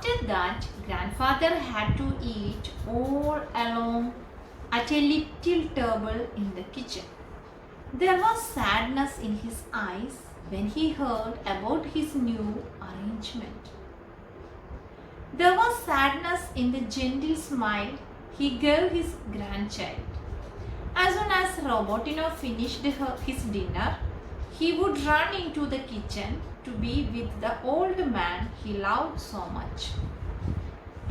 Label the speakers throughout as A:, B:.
A: After that, grandfather had to eat all alone at a little table in the kitchen. There was sadness in his eyes when he heard about his new arrangement. There was sadness in the gentle smile he gave his grandchild. As soon as Robotino finished his dinner, he would run into the kitchen to be with the old man he loved so much.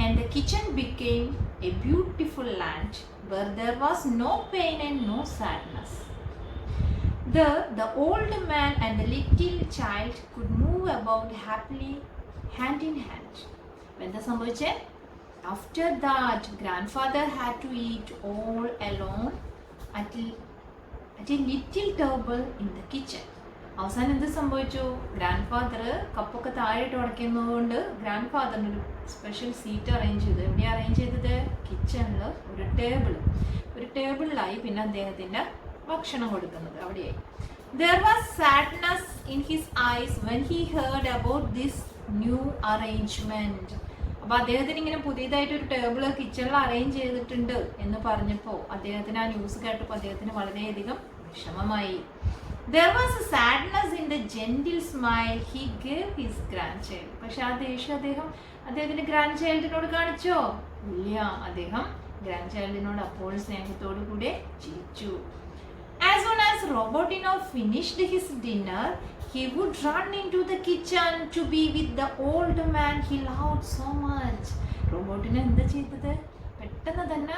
A: And the kitchen became a beautiful land where there was no pain and no sadness. The old man and the little child could move about happily hand in hand. എന്താ സംഭവിച്ചേ? After that, grandfather had to eat all alone at a little table in the kitchen. അവസാനം എന്ത് സംഭവിച്ചു? Grand father കപ്പൊക്കെ താഴെയിട്ട് ഉടയ്ക്കുന്നതുകൊണ്ട് grand ഫാദറിന് ഒരു special seat arrange ചെയ്തു. എവിടെയാണ് arrange ചെയ്തത്? കിച്ചണിൽ ഒരു ടേബിളിലായി പിന്നെ അദ്ദേഹത്തിൻ്റെ ഭക്ഷണം കൊടുക്കുന്നത് അവിടെയായി. There was sadness in his eyes when he heard about this new arrangement. അപ്പോൾ അദ്ദേഹത്തിന് ഇങ്ങനെ പുതിയതായിട്ടൊരു ടേബിള് കിച്ചണിൽ അറേഞ്ച് ചെയ്തിട്ടുണ്ട് എന്ന് പറഞ്ഞപ്പോൾ അദ്ദേഹത്തിന് ആ ന്യൂസ് കേട്ടപ്പോൾ അദ്ദേഹത്തിന് വളരെയധികം വിഷമമായി. There was a sadness in the gentle smile he gave his grandchild. പക്ഷെ ആ ദേഷ്യം അദ്ദേഹത്തിന്റെ ഗ്രാൻഡ് ചൈൽഡിനോട് കാണിച്ചോ? ഇല്ല. അദ്ദേഹം ഗ്രാൻഡ് ചൈൽഡിനോട് അപ്പോൾ സ്നേഹത്തോടു കൂടെ ചിരിച്ചു. As soon as Robotino finished his dinner, he would run into the kitchen to be with the old man he loved so much. റോബോട്ടിന് എന്താ ചെയ്തത്? പെട്ടെന്ന് തന്നെ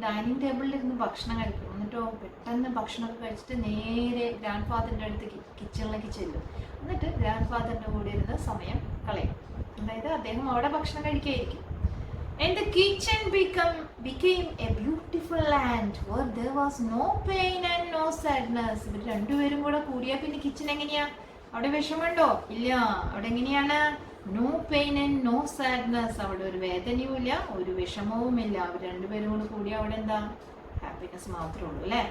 A: ഡൈനിങ് ടേബിളിലിരുന്ന് ഭക്ഷണം കഴിക്കും. എന്നിട്ടോ പെട്ടെന്ന് ഭക്ഷണമൊക്കെ കഴിച്ചിട്ട് നേരെ ഗ്രാൻഡ് ഫാദറിൻ്റെ അടുത്ത് കിച്ചണിലേക്ക് ചെല്ലും. എന്നിട്ട് ഗ്രാൻഡ് ഫാദറിൻ്റെ കൂടെ ഇരുന്ന് സമയം കളയും. അതായത് അദ്ദേഹം അവിടെ ഭക്ഷണം കഴിക്കുകയായിരിക്കും. And the kitchen became a beautiful land where there was no pain and no sadness. ഇവർ രണ്ടുപേരും കൂടെ കൂടിയാൽ പിന്നെ കിച്ചൺ എങ്ങനെയാ? അവിടെ വിഷമുണ്ടോ? ഇല്ല. അവിടെ എങ്ങനെയാണ്? No pain and no sadness. അവിടെ ഒരു വേദനയും ഇല്ല, ഒരു വിഷമവുമില്ല. അവർ രണ്ടുപേരും കൂടെ കൂടിയാൽ അവിടെ എന്താ? ഹാപ്പിനെസ് മാത്രമേ ഉള്ളൂ അല്ലേ?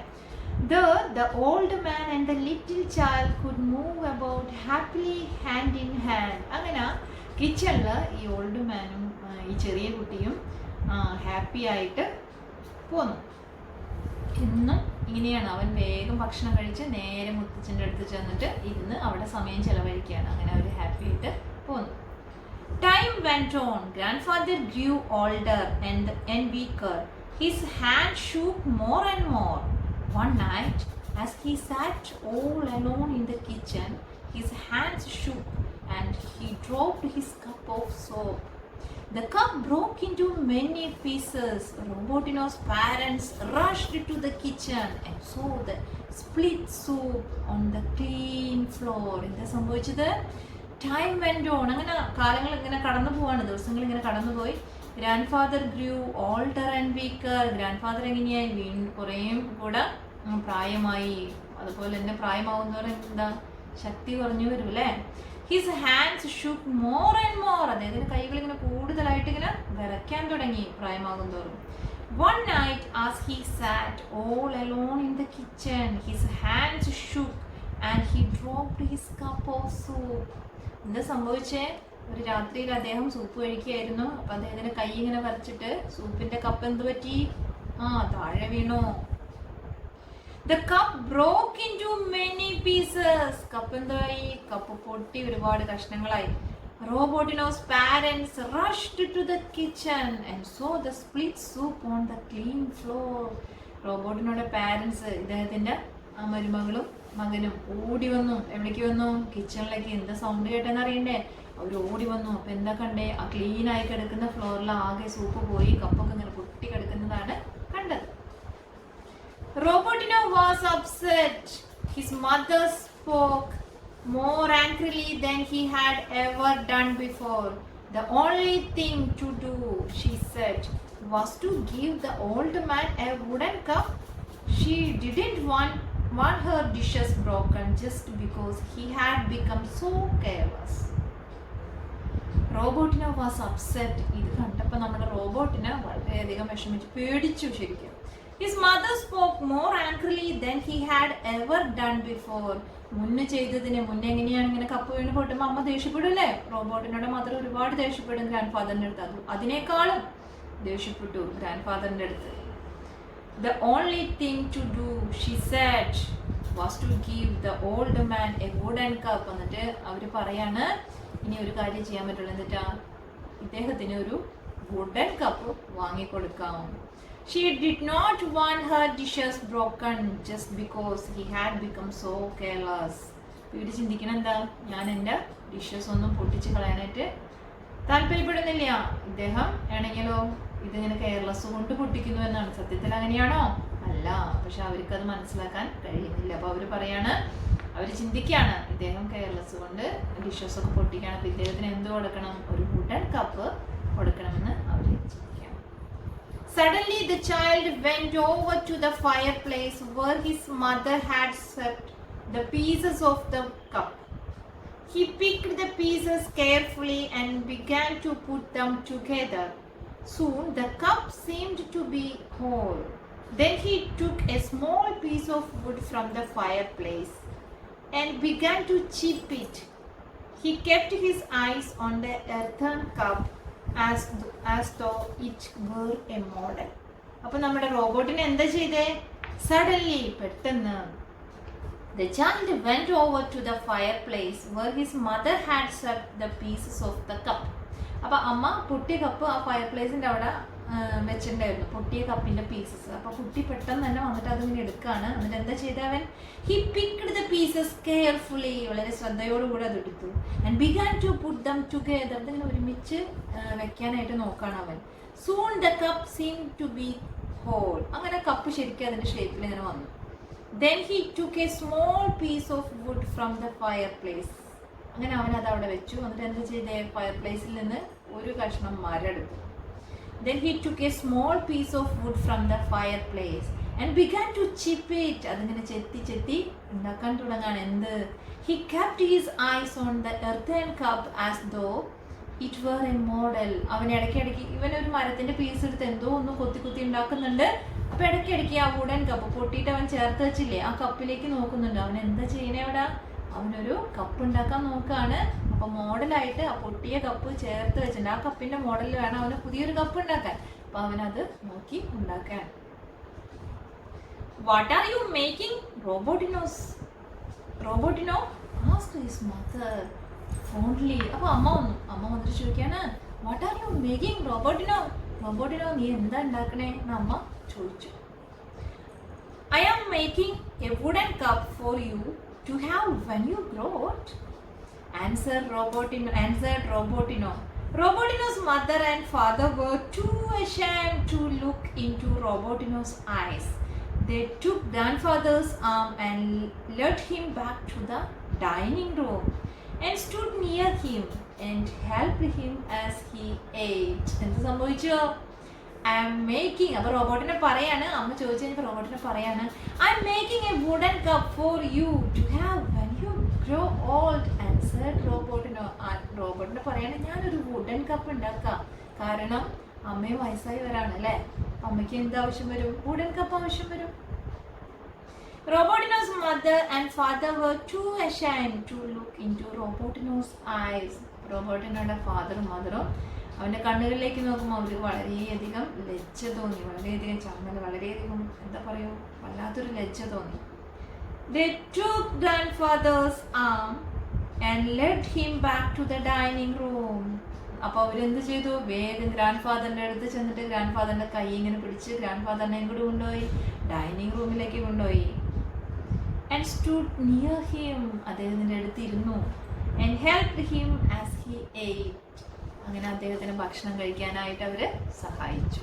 A: The old man and the little child could move about happily hand in hand. അങ്ങനെ കിച്ചണിൽ ഈ ഓൾഡ് മാനും ഈ ചെറിയ കുട്ടിയും ഹാപ്പി ആയിട്ട് പോന്നു. ഇന്നും ഇങ്ങനെയാണ്. അവൻ വേഗം ഭക്ഷണം കഴിച്ച് നേരെ മുത്തച്ഛൻ്റെ അടുത്ത് ചെന്നിട്ട് ഇരുന്ന് അവിടെ സമയം ചെലവഴിക്കുകയാണ്. അങ്ങനെ അവർ ഹാപ്പി ആയിട്ട് പോന്നു. Time went on. Grandfather grew older and weaker. His hand shook more and more. One night, as he sat all alone in the kitchen, his hands shook and he dropped his cup of soap. The cup broke into many pieces. Robotino's parents rushed to the kitchen and saw the split soup on the clean floor. എന്താ സംഭവിച്ചത്? Time went on. അങ്ങനെ കാലങ്ങൾ ഇങ്ങനെ കടന്നു പോവാണ്, ദിവസങ്ങൾ ഇങ്ങനെ കടന്നുപോയി. Grandfather grew older and weaker. Grandfather എങ്ങനെയായി? കുറേ കൂടെ പ്രായമായി. അതുപോലെ തന്നെ പ്രായമാവുന്നവർ എന്താ? ശക്തി കുറഞ്ഞു വരും അല്ലേ? His hands shook more and more. അദ്ദേഹത്തിന്റെ കൈകൾ ഇങ്ങനെ കൂടുതലായിട്ട് ഇങ്ങനെ വിറയ്ക്കാൻ തുടങ്ങി പ്രായമാകുന്നതോറും. One night as he sat all alone in the kitchen, his hands shook and he dropped his cup of soup. എന്താ സംഭവിച്ചേ? ഒരു രാത്രിയിൽ അദ്ദേഹം സൂപ്പ് കഴിക്കുകയായിരുന്നു. അപ്പം അദ്ദേഹത്തിന്റെ കൈ ഇങ്ങനെ വരച്ചിട്ട് സൂപ്പിന്റെ കപ്പ് എന്ത് പറ്റി? താഴെ വീണു. The cup broke into many pieces. Cup എന്തായി? കപ്പ് പൊട്ടി ഒരുപാട് കഷ്ണങ്ങളായി. Robotino's parents rushed to the kitchen and saw the split soup on the clean floor. റോബോട്ടിനോടെ പാരൻസ്, ഇദ്ദേഹത്തിന്റെ മരുമകളും മകനും ഓടി വന്നു. എവിടേക്ക് വന്നു? കിച്ചണിലേക്ക്. എന്താ സൗണ്ട് കേട്ടെന്ന് അറിയണ്ടേ? അവർ ഓടി വന്നു. അപ്പൊ എന്താ കണ്ടേ? ആ ക്ലീൻ ആയി കിടക്കുന്ന ഫ്ലോറിൽ ആകെ സൂപ്പ് പോയി കപ്പൊക്കെ ഇങ്ങനെ പൊട്ടി കിടക്കുന്നതാണ് കണ്ടത്. Robotino was upset. His mother spoke more angrily than he had ever done before. The only thing to do, she said, was to give the old man a wooden cup. She didn't want her dishes broken just because he had become so careless. Robotino was upset. ഇത് കണ്ടപ്പോൾ നമ്മുടെ റോബോട്ടിന് വളരെയധികം വിഷമിച്ചു, പേടിച്ചു ശരിക്കും. His mother spoke more angrily than he had ever done before. മുന്നേ ചെയ്തതിന് മുന്നേ എങ്ങനെയാണ് ഇങ്ങനെ കപ്പ് വീണ് പൊട്ടുമ്പോൾ അമ്മ ദേഷ്യപ്പെടില്ലേ? റോബോട്ടിനോട് മദർ ഒരുപാട് ദേഷ്യപ്പെടും ഗ്രാൻഡ് ഫാദറിന്റെ അടുത്ത്. അതിനേക്കാളും ദേഷ്യപ്പെട്ടു ഗ്രാൻഡ് ഫാദറിന്റെ അടുത്ത്. The only thing to do, she said, was to give the old man a wooden cup. എന്നിട്ട് അവർ പറയാണ് ഇനി ഒരു കാര്യം ചെയ്യാൻ പറ്റുള്ളൂ, എന്നിട്ടാ ഇദ്ദേഹത്തിന് ഒരു വുഡൻ കപ്പ് വാങ്ങിക്കൊടുക്കാം. She did not want her dishes broken just because he had become so careless. ഇവര് ചിന്തിക്കണം എന്താ, ഞാൻ എൻ്റെ ഡിഷസ് ഒന്നും പൊട്ടിച്ച് കളയാനായിട്ട് താല്പര്യപ്പെടുന്നില്ല. ഇദ്ദേഹം ആണെങ്കിലോ ഇതിങ്ങനെ കെയർലെസ് കൊണ്ട് പൊട്ടിക്കുന്നു എന്നാണ്. സത്യത്തിൽ അങ്ങനെയാണോ? അല്ല. പക്ഷെ അവർക്ക് അത് മനസ്സിലാക്കാൻ കഴിയുന്നില്ല. അപ്പോൾ അവർ പറയാണ്, അവർ ചിന്തിക്കുകയാണ് ഇദ്ദേഹം കെയർലെസ് കൊണ്ട് ഡിഷസ് ഒക്കെ പൊട്ടിക്കുകയാണ്. അപ്പോൾ ഇദ്ദേഹത്തിന് എന്ത് കൊടുക്കണം? ഒരു വുഡൻ കപ്പ് കൊടുക്കണമെന്ന് അവർ ചിന്തിക്കുകയാണ്. Suddenly the child went over to the fireplace where his mother had set the pieces of the cup. He picked the pieces carefully and began to put them together. Soon the cup seemed to be whole. Then he took a small piece of wood from the fireplace and began to chip it. He kept his eyes on the earthen cup as though it were a model. അപ്പോൾ നമ്മുടെ റോബോട്ടിന് എന്താ ചെയ്തേ? Suddenly, പെട്ടെന്ന്, the child went over to the fireplace where his mother had set the pieces of the cup. അപ്പോൾ അമ്മ പൊട്ടിയ cup ആ fire പ്ലേസിൻ്റെ അവിടെ വെച്ചിട്ടുണ്ടായിരുന്നു, പൊട്ടിയ കപ്പിൻ്റെ പീസസ്. അപ്പോൾ കുട്ടി പെട്ടെന്ന് തന്നെ വന്നിട്ട് അതിങ്ങനെ എടുക്കുകയാണ്. എന്നിട്ട് എന്താ ചെയ്ത അവൻ? He picked the pieces carefully, വളരെ ശ്രദ്ധയോടുകൂടി അത് എടുത്തു. And began to put them together, അതിങ്ങനെ ഒരുമിച്ച് വെക്കാനായിട്ട് നോക്കുകയാണ് അവൻ. Soon the cup seem to be whole, അങ്ങനെ കപ്പ് ശരിക്കും അതിൻ്റെ ഷേപ്പിൽ ഇങ്ങനെ വന്നു. Then he took a small piece of wood from the fire place, അങ്ങനെ അവൻ അത് അവിടെ വെച്ചു. എന്നിട്ട് എന്താ ചെയ്തേ? ഫയർ പ്ലേസിൽ നിന്ന് ഒരു കഷ്ണം മരം എടുത്തു. Then he took a small piece of wood from the fireplace and began to chip it. അതിങ്ങനെ ചെത്തി ഉണ്ടാക്കാൻ തുടങ്ങാണ്. എന്ത്? He kept his eyes on the earthen cup as though it were a model. അവൻ ഇടയ്ക്കിടയ്ക്ക് ഇവനൊരു മരത്തിന്റെ പീസ് എടുത്ത് എന്തോ ഒന്ന് കൊത്തി ഉണ്ടാക്കുന്നുണ്ട്. അപ്പൊ ഇടയ്ക്കിടയ്ക്ക് ആ വുഡൻ കപ്പ് പൊട്ടിയിട്ട് അവൻ ചേർത്ത് വെച്ചില്ലേ, ആ കപ്പിലേക്ക് നോക്കുന്നുണ്ട്. അവൻ എന്താ ചെയ്യണേ അവിടെ? അവനൊരു കപ്പ് ഉണ്ടാക്കാൻ നോക്കുകയാണ്. അപ്പോൾ മോഡലായിട്ട് ആ പൊട്ടിയ കപ്പ് ചേർത്ത് വെച്ചിട്ടുണ്ട്. ആ കപ്പിൻ്റെ മോഡലിൽ വേണം അവന് പുതിയൊരു കപ്പ് ഉണ്ടാക്കാൻ. അപ്പോൾ അവനത് നോക്കി ഉണ്ടാക്കാൻ. What are you making? Robotino asked his mother fondly. അപ്പോൾ അമ്മ വന്നിട്ട് ചോദിക്കുകയാണ്, what are you making Robotino നീ എന്താ ഉണ്ടാക്കണേ എന്ന് അമ്മ ചോദിച്ചു. I am making a wooden cup for you to have when you grow old, answered Robotino. Robotino's mother and father were too ashamed to look into Robotino's eyes. They took grandfather's arm and led him back to the dining room and stood near him and helped him as he ate. എന്ത് സംഭവിച്ചു? I am making, അപ്പോൾ റോബോട്ടിനെ പറയാണ്, അമ്മ ചോദിച്ചു കഴിഞ്ഞപ്പോൾ റോബോട്ടിനെ പറയാണ്, I am making a wooden cup for you to have when you grow old answered Robotino. റോബോട്ടിനെ പറയാണ്, ഞാനൊരു വുഡൻ കപ്പ് ഉണ്ടാക്കാം, കാരണം അമ്മയും വയസ്സായി വരാണ് അല്ലേ, അമ്മയ്ക്ക് എന്ത് ആവശ്യം വരും? വുഡൻ കപ്പ് ആവശ്യം വരും. Robotino's mother and father were too ashamed to look into Robotino's eyes. റോബോട്ടിനോടെ ഫാദറും മദറും അവൻ്റെ കണ്ണുകളിലേക്ക് നോക്കുമ്പോൾ അവർക്ക് വളരെയധികം ലജ്ജ തോന്നി, വളരെയധികം ചമ്മൽ, വളരെയധികം എന്താ പറയുക, വല്ലാത്തൊരു ലജ്ജ തോന്നി. They took grandfather's arm and led him back to the dining room. അപ്പോൾ അവരെന്ത് ചെയ്തു? വേഗം ഗ്രാൻഡ് ഫാദറിൻ്റെ അടുത്ത് ചെന്നിട്ട് ഗ്രാൻഡ് ഫാദറിൻ്റെ കൈ ഇങ്ങനെ പിടിച്ച് ഗ്രാൻഡ് ഫാദറിനെയും കൂടി കൊണ്ടുപോയി ഡൈനിങ് റൂമിലേക്ക് കൊണ്ടുപോയി. And stood near him, അദ്ദേഹത്തിൻ്റെ അടുത്തിരുന്നു. And helped him as he ate. അങ്ങനെ അദ്ദേഹത്തിന് ഭക്ഷണം കഴിക്കാനായിട്ട് അവർ സഹായിച്ചു.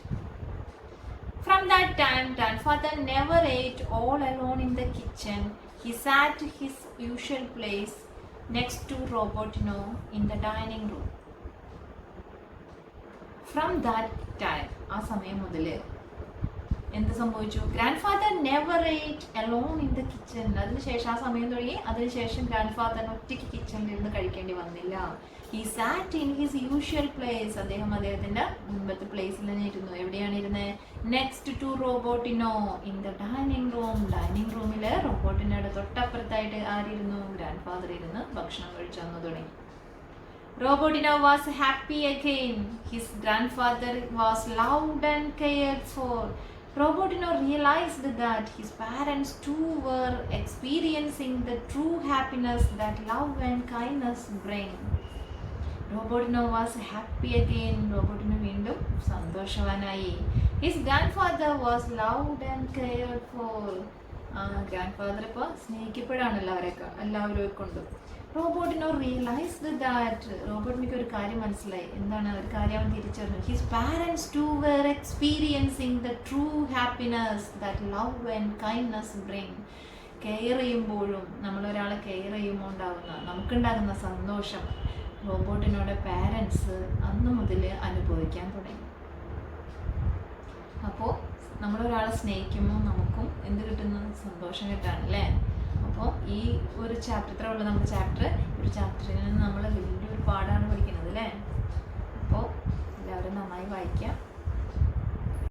A: From that time, grandfather never ate all alone in the kitchen. He sat his usual place next to Robotino in the dining room. From that time, ആ സമയം മുതൽ എന്ത് സംഭവിച്ചു? Grand father never eight alone in the kitchen. അതിനുശേഷം ആ സമയം തുടങ്ങി അതിനുശേഷം ഗ്രാൻഡ് ഫാദറിന് ഒറ്റയ്ക്ക് കിച്ചണിൽ ഇരുന്ന് കഴിക്കേണ്ടി വന്നില്ല. He sat in his usual place. അദ്ദേഹം അദ്ദേഹത്തിന്റെ മുമ്പത്തെ പ്ലേസിൽ തന്നെ ഇരുന്നു. എവിടെയാണ് ഇരുന്നത്? Next to Robotino in the dining room. Dining റൂമില് റോബോട്ടിനോട് തൊട്ടപ്പുറത്തായിട്ട് ആരിരുന്നു? ഗ്രാൻഡ് ഫാദർ ഇരുന്ന് ഭക്ഷണം കഴിച്ചു വന്നു തുടങ്ങി. Robotino was happy again. His grandfather was loved and cared for. Robotino realized that his parents too were experiencing the true happiness that love and kindness bring. Robotino was happy again. Robotino വീണ്ടും സന്തോഷവാനായി. His grandfather was loved and cared for. Grand father ഇപ്പോൾ സ്നേഹിക്കപ്പെടാണല്ലോ എല്ലാവരും കൊണ്ടും. Robotino realised that. റോബോട്ടിനിക്ക് ഒരു കാര്യം മനസ്സിലായി. എന്താണ് ഒരു കാര്യം അവൻ തിരിച്ചറിഞ്ഞു? His parents too were experiencing the true happiness that love and kindness bring. Care ചെയ്യുമ്പോഴും നമ്മളൊരാളെ കെയർ ചെയ്യുമ്പോൾ നമുക്കുണ്ടാകുന്ന സന്തോഷം റോബോട്ടിനോടെ പാരൻസ് അന്ന് മുതൽ അനുഭവിക്കാൻ തുടങ്ങി. അപ്പോൾ നമ്മളൊരാളെ സ്നേഹിക്കുമ്പോൾ നമുക്കും എന്ത് കിട്ടുന്നു? സന്തോഷം കിട്ടാണ് അല്ലേ? അപ്പോൾ ഈ ഒരു ചാപ്റ്റർ ഇത്രേ ഉള്ളൂ നമ്മുടെ ചാപ്റ്റർ. ഒരു ചാപ്റ്ററിൽ നിന്ന് നമ്മൾ വലിയൊരു പാഠമാണ് പഠിക്കുന്നത് അല്ലേ? അപ്പോൾ എല്ലാവരും നന്നായി വായിക്കാം.